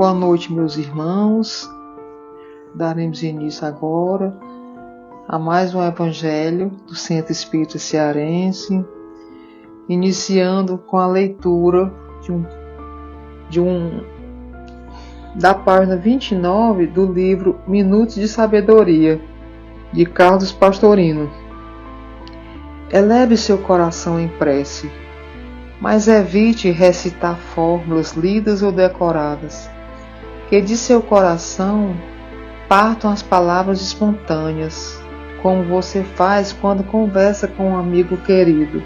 Boa noite, meus irmãos. Daremos início agora a mais um Evangelho do Centro Espírita Cearense, iniciando com a leitura da página 29 do livro Minutos de Sabedoria, de Carlos Pastorino. Eleve seu coração em prece, mas evite recitar fórmulas lidas ou decoradas, que de seu coração partam as palavras espontâneas, como você faz quando conversa com um amigo querido.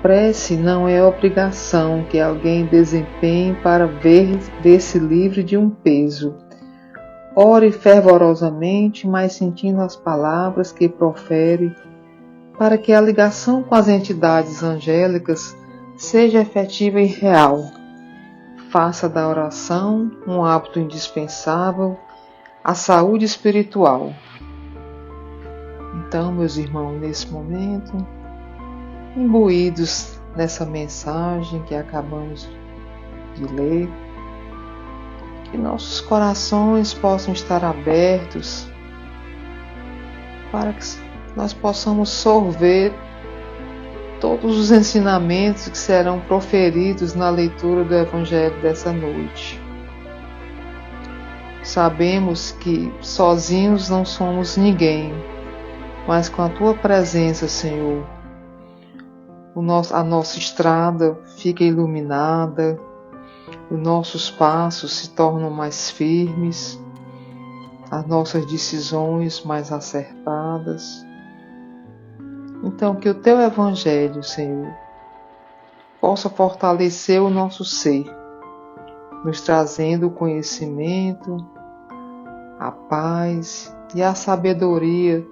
Prece não é obrigação que alguém desempenhe para ver-se livre de um peso. Ore fervorosamente, mas sentindo as palavras que profere, para que a ligação com as entidades angélicas seja efetiva e real. Faça da oração um hábito indispensável à saúde espiritual. Então, meus irmãos, nesse momento, imbuídos nessa mensagem que acabamos de ler, que nossos corações possam estar abertos para que nós possamos sorver todos os ensinamentos que serão proferidos na leitura do Evangelho dessa noite. Sabemos que sozinhos não somos ninguém, mas com a Tua presença, Senhor, a nossa estrada fica iluminada, os nossos passos se tornam mais firmes, as nossas decisões mais acertadas. Então, que o Teu Evangelho, Senhor, possa fortalecer o nosso ser, nos trazendo o conhecimento, a paz e a sabedoria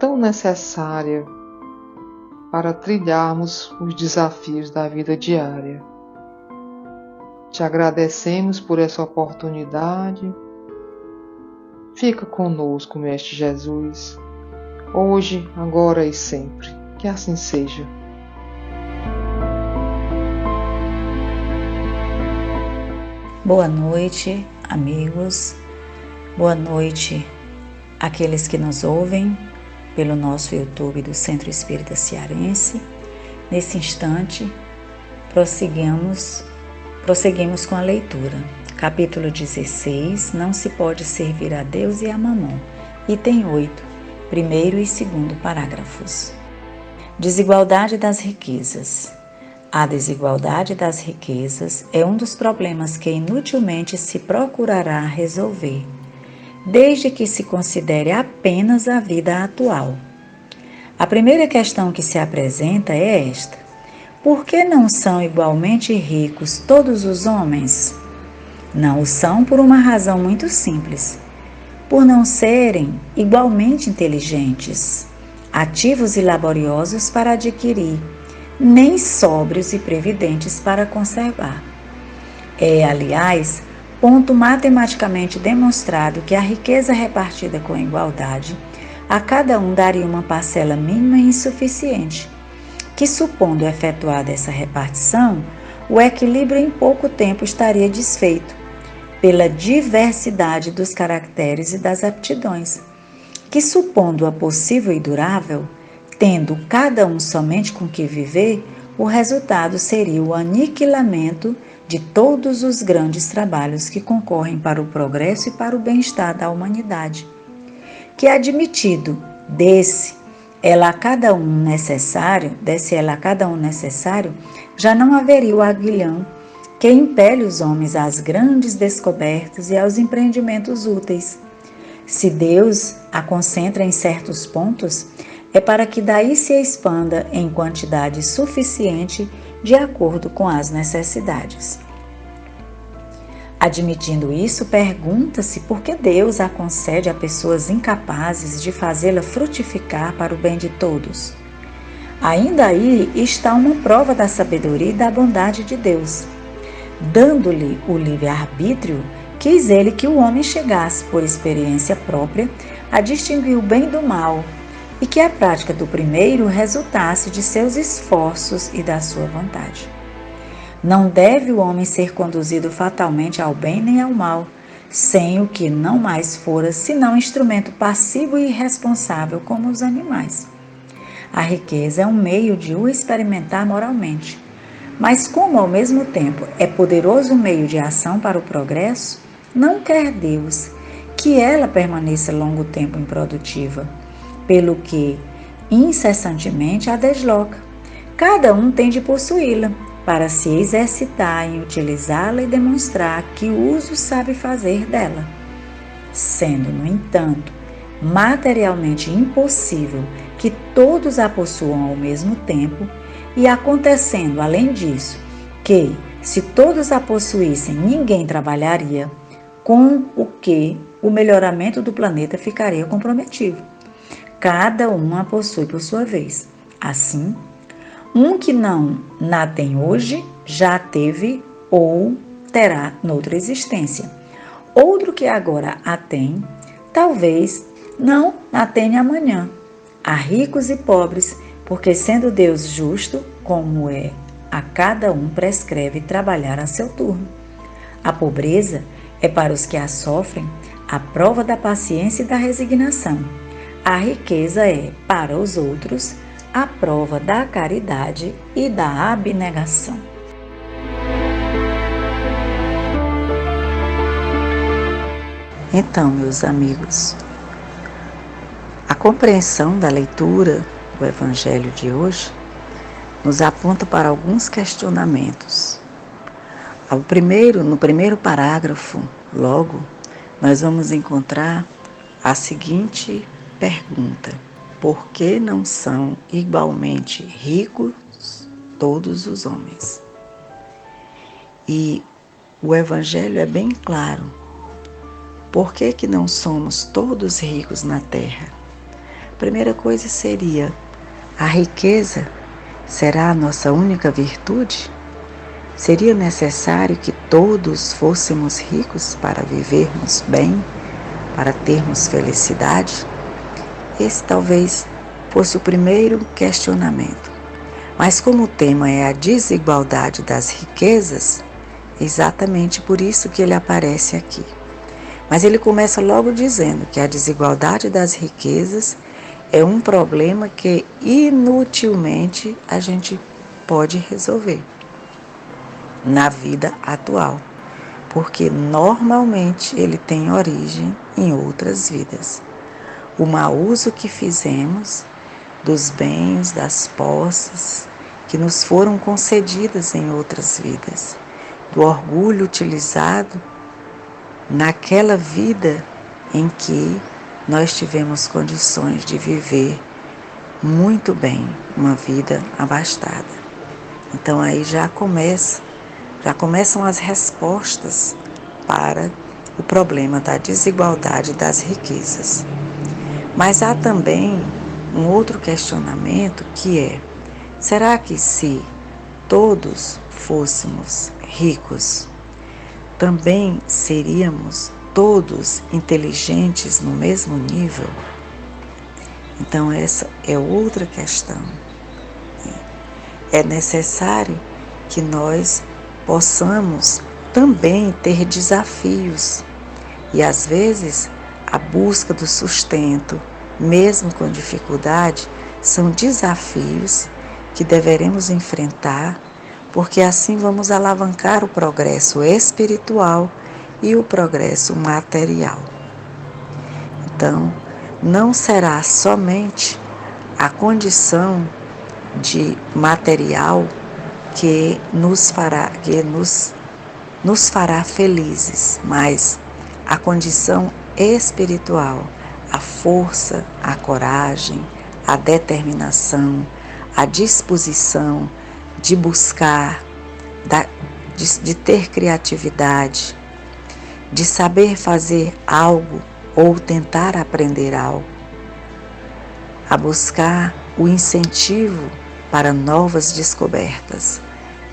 tão necessária para trilharmos os desafios da vida diária. Te agradecemos por essa oportunidade. Fica conosco, Mestre Jesus, hoje, agora e sempre. Que assim seja. Boa noite, amigos. Boa noite àqueles que nos ouvem pelo nosso YouTube do Centro Espírita Cearense. Nesse instante, prosseguimos com a leitura. Capítulo 16, Não se pode servir a Deus e a Mamon. Item 8, primeiro e segundo parágrafos. Desigualdade das riquezas. A desigualdade das riquezas é um dos problemas que inutilmente se procurará resolver, desde que se considere apenas a vida atual. A primeira questão que se apresenta é esta: por que não são igualmente ricos todos os homens? Não o são por uma razão muito simples: por não serem igualmente inteligentes, ativos e laboriosos para adquirir, nem sóbrios e previdentes para conservar. É, aliás, ponto matematicamente demonstrado que a riqueza repartida com igualdade a cada um daria uma parcela mínima e insuficiente, que, supondo efetuada essa repartição, o equilíbrio em pouco tempo estaria desfeito, pela diversidade dos caracteres e das aptidões, que, supondo-a possível e durável, tendo cada um somente com que viver, o resultado seria o aniquilamento de todos os grandes trabalhos que concorrem para o progresso e para o bem-estar da humanidade. Que, admitido desse ela a cada um necessário, já não haveria o aguilhão que impele os homens às grandes descobertas e aos empreendimentos úteis. Se Deus a concentra em certos pontos, é para que daí se expanda em quantidade suficiente de acordo com as necessidades. Admitindo isso, pergunta-se por que Deus a concede a pessoas incapazes de fazê-la frutificar para o bem de todos. Ainda aí está uma prova da sabedoria e da bondade de Deus. Dando-lhe o livre-arbítrio, quis ele que o homem chegasse, por experiência própria, a distinguir o bem do mal, e que a prática do primeiro resultasse de seus esforços e da sua vontade. Não deve o homem ser conduzido fatalmente ao bem nem ao mal, sem o que não mais fora senão instrumento passivo e irresponsável como os animais. A riqueza é um meio de o experimentar moralmente, mas como ao mesmo tempo é poderoso meio de ação para o progresso, não quer Deus que ela permaneça longo tempo improdutiva, pelo que incessantemente a desloca. Cada um tem de possuí-la, para se exercitar em utilizá-la e demonstrar que uso sabe fazer dela. Sendo, no entanto, materialmente impossível que todos a possuam ao mesmo tempo, e acontecendo, além disso, que, se todos a possuíssem, ninguém trabalharia, com o que o melhoramento do planeta ficaria comprometido. Cada um a possui por sua vez. Assim, um que não na tem hoje, já teve ou terá noutra existência. Outro que agora a tem, talvez não a tenha amanhã. Há ricos e pobres, porque sendo Deus justo, como é, a cada um prescreve trabalhar a seu turno. A pobreza é para os que a sofrem a prova da paciência e da resignação. A riqueza é, para os outros, a prova da caridade e da abnegação. Então, meus amigos, a compreensão da leitura do Evangelho de hoje nos aponta para alguns questionamentos. No primeiro parágrafo, logo, nós vamos encontrar a seguinte pergunta: por que não são igualmente ricos todos os homens? E o Evangelho é bem claro. Por que não somos todos ricos na terra? A primeira coisa seria: a riqueza será a nossa única virtude? Seria necessário que todos fôssemos ricos para vivermos bem, para termos felicidade? Esse talvez fosse o primeiro questionamento. Mas como o tema é a desigualdade das riquezas, exatamente por isso que ele aparece aqui. Mas ele começa logo dizendo que a desigualdade das riquezas é um problema que inutilmente a gente pode resolver na vida atual, porque normalmente ele tem origem em outras vidas. O mau uso que fizemos dos bens, das posses que nos foram concedidas em outras vidas, do orgulho utilizado naquela vida em que nós tivemos condições de viver muito bem, uma vida abastada. Então aí já começam as respostas para o problema da desigualdade das riquezas. Mas há também um outro questionamento que é: será que se todos fôssemos ricos, também seríamos todos inteligentes no mesmo nível? Então essa é outra questão. É necessário que nós possamos também ter desafios. E às vezes a busca do sustento, mesmo com dificuldade, são desafios que deveremos enfrentar, porque assim vamos alavancar o progresso espiritual e o progresso material. Então, não será somente a condição de material que nos fará felizes, mas a condição espiritual, a força, a coragem, a determinação, a disposição de buscar, de ter criatividade, de saber fazer algo ou tentar aprender algo, a buscar o incentivo para novas descobertas.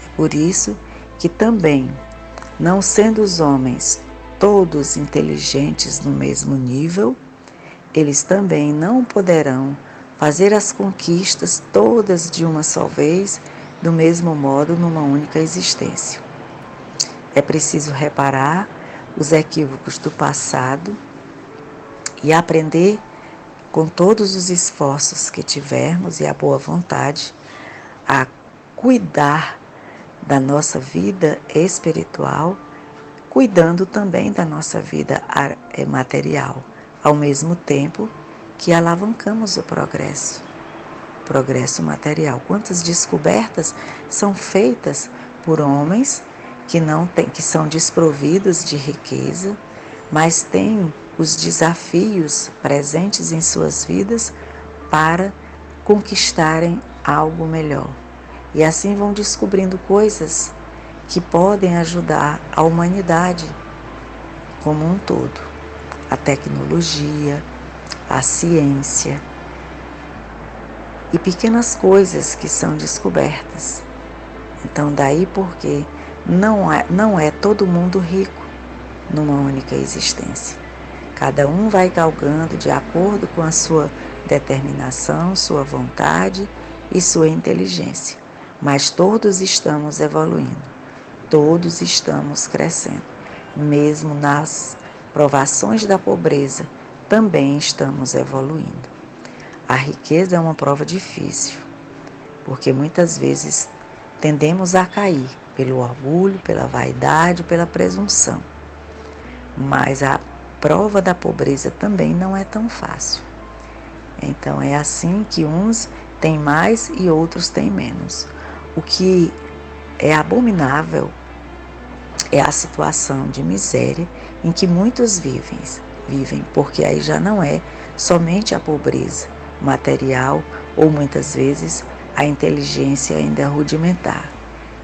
É por isso que também, não sendo os homens todos inteligentes no mesmo nível, eles também não poderão fazer as conquistas todas de uma só vez, do mesmo modo numa única existência. É preciso reparar os equívocos do passado e aprender com todos os esforços que tivermos e a boa vontade a cuidar da nossa vida espiritual, cuidando também da nossa vida material, ao mesmo tempo que alavancamos o progresso material. Quantas descobertas são feitas por homens que são desprovidos de riqueza, mas têm os desafios presentes em suas vidas para conquistarem algo melhor. E assim vão descobrindo coisas que podem ajudar a humanidade como um todo. A tecnologia, a ciência e pequenas coisas que são descobertas. Então daí porque não é todo mundo rico numa única existência. Cada um vai galgando de acordo com a sua determinação, sua vontade e sua inteligência. Mas todos estamos evoluindo, todos estamos crescendo. Mesmo nas provações da pobreza, também estamos evoluindo. A riqueza é uma prova difícil, porque muitas vezes tendemos a cair pelo orgulho, pela vaidade, pela presunção. Mas a prova da pobreza também não é tão fácil. Então é assim que uns têm mais e outros têm menos. O que é abominável é a situação de miséria em que muitos vivem, porque aí já não é somente a pobreza material ou muitas vezes a inteligência ainda rudimentar.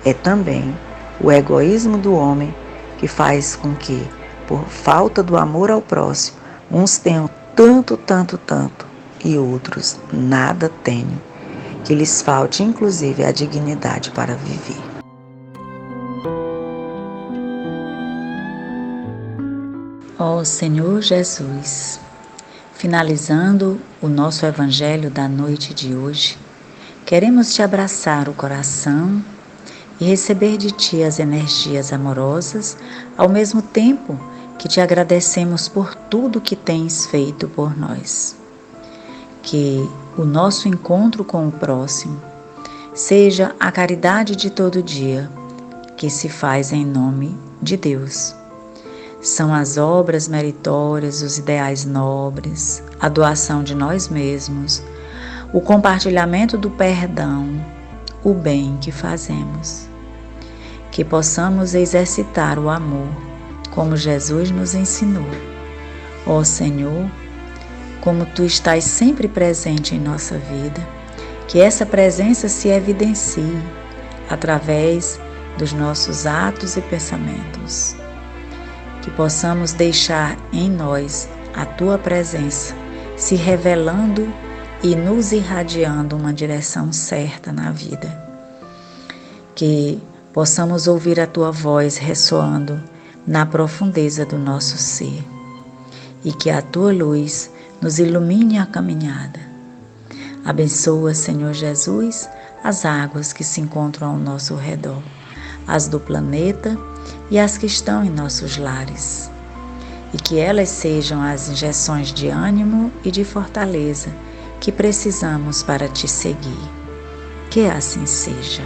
É também o egoísmo do homem que faz com que, por falta do amor ao próximo, uns tenham tanto e outros nada tenham, que lhes falte inclusive a dignidade para viver. Ó Senhor Jesus, finalizando o nosso Evangelho da noite de hoje, queremos te abraçar o coração e receber de ti as energias amorosas, ao mesmo tempo que te agradecemos por tudo que tens feito por nós. Que o nosso encontro com o próximo seja a caridade de todo dia, que se faz em nome de Deus. São as obras meritórias, os ideais nobres, a doação de nós mesmos, o compartilhamento do perdão, o bem que fazemos. Que possamos exercitar o amor, como Jesus nos ensinou. Ó Senhor, como Tu estás sempre presente em nossa vida, que essa presença se evidencie através dos nossos atos e pensamentos. Que possamos deixar em nós a Tua presença, se revelando e nos irradiando uma direção certa na vida. Que possamos ouvir a Tua voz ressoando na profundeza do nosso ser. E que a Tua luz nos ilumine a caminhada. Abençoa, Senhor Jesus, as águas que se encontram ao nosso redor, as do planeta e as que estão em nossos lares, e que elas sejam as injeções de ânimo e de fortaleza que precisamos para te seguir. Que assim seja.